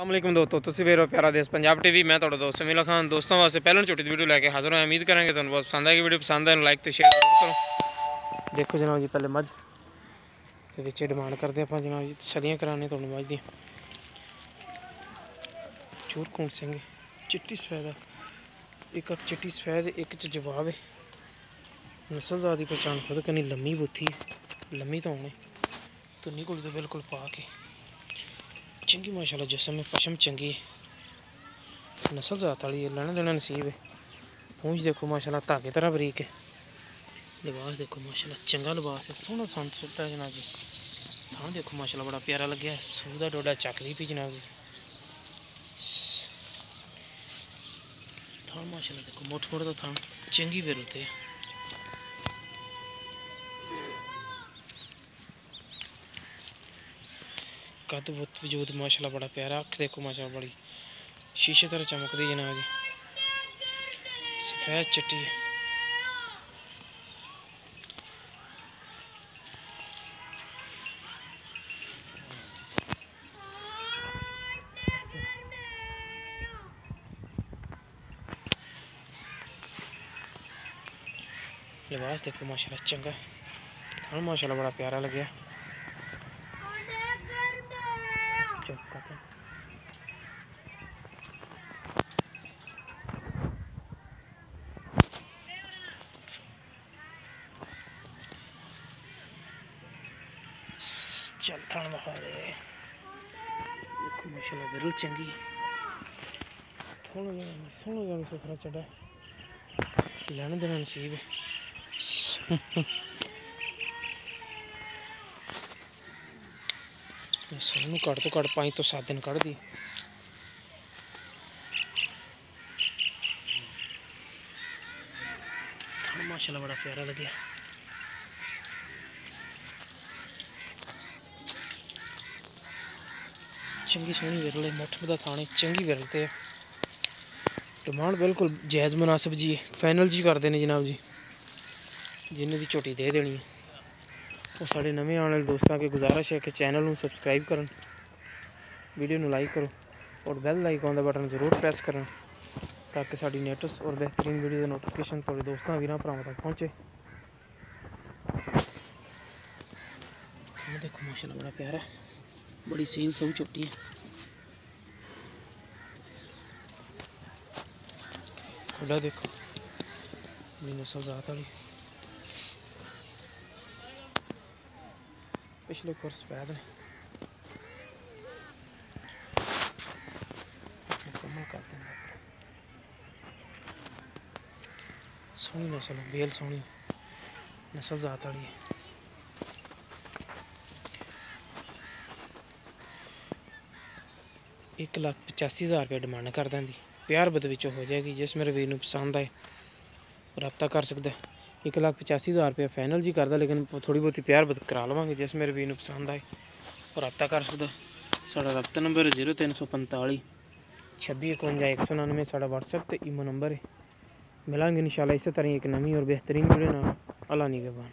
अस्सलामुअलैकुम दोस्तों, तुसीं वेख रहे हो प्यारा देश पंजाब टीवी। मैं तुहाडा दोस्त समीला खान। दोस्तों वास्ते पहले छोटी वीडियो लैके हाजिर होया। उम्मीद करेंगे तुहानूं बहुत पसंद आएगी। वीडियो पसंद आए लाइक तो शेयर जरूर करो। देखो जनाब जी, पहले मझ के डिमांड करते आप जनाब जी, सदियाँ कराने तुहानूं मझ दी चूरकूट सिंह चिट्टी सफेद, एक चिट्टी सफेद एक च जवाब है। नस्ल की पहचान खुद करनी, लम्मी बुत्थी लम्मी तो होने तुन्नी को बिल्कुल पा के चंगी माशाल्लाह जिसम में पशम चंगी है। नस्ल जात वाली है, लेना देना नसीब है। पूंछ देखो माशाल्लाह धागे तरह बरीक है। लिबास देखो माशाल्लाह चंगा लिबास है, सोहना थान सुट्टा है जनाब जी। थान देखो माशाल्लाह बड़ा प्यारा लग्या, सूह दा डोडा चकदी पी जनाब जी। थान माशाल्लाह देखो मुठ मुठ दा थान चंगी बेरुते है। कद वजूद माशाल्लाह बड़ा प्यारा। अख देखो माशाल्लाह बड़ी शीशे तरह चमकदी जनाब जी। सफेद चिट्टी है। लिबास देखो माशाल्लाह चंगा, थान माशाल्लाह बड़ा प्यारा लग्या। चल थान बखा दे देखो माशाल्लाह बिरल चंगी, थोड़ा जरा सुथरा चढ़ा, लेना देना नसीब है। सोनू घट तो घट 5 तो 7 दिन कढ़ दी। माशाल्लाह बड़ा प्यारा लगे। चंगी सोहनी विरल है, मुठ का थाने चंगी विरलते है। डिमांड बिल्कुल जायज़ मुनासिब जी है, फाइनल जी करते हैं जनाब जी। जिन्हें की झोटी दे देनी है वो साढ़े नवे आने वाले दोस्तों की गुजारिश है कि चैनल में सबसक्राइब करें, वीडियो में लाइक करो और बेल आइकॉन का बटन जरूर प्रेस करें ताकि साड़ी लेटेस्ट और बेहतरीन वीडियो का नोटिफिकेशन थोड़े दोस्तों वीर भरावां तक पहुँचे। देखो माशाल्लाह बड़ा प्यारा है, बड़ी सील सऊ झोटी है। खुला देखो नस्ल जात वाली, पिछले कोर्स सफेद ने मुकम्मल कर देंगे। सोहनी नस्ल बेल सोहनी नस्ल जात वाली है। ₹1,85,000 डिमांड कर देंगी, प्यार बद हो जाएगी। जिस मेरे वीर पसंद आए रब्ता कर सकता है। ₹1,85,000 फाइनल जी करता, लेकिन थोड़ी बहुत प्यार बद करा लवेंगे। जिस मेरे वीर पसंद आए रब्ता कर सकता है। साड़ा रब्ता नंबर 0345 26 51 199 साड़ा व्हाट्सएप तो ईमो नंबर है। मिलेंगे इंशाल्लाह इस तरह एक नवी और बेहतरीन वीडियो ना। अल्लाह निगहबान।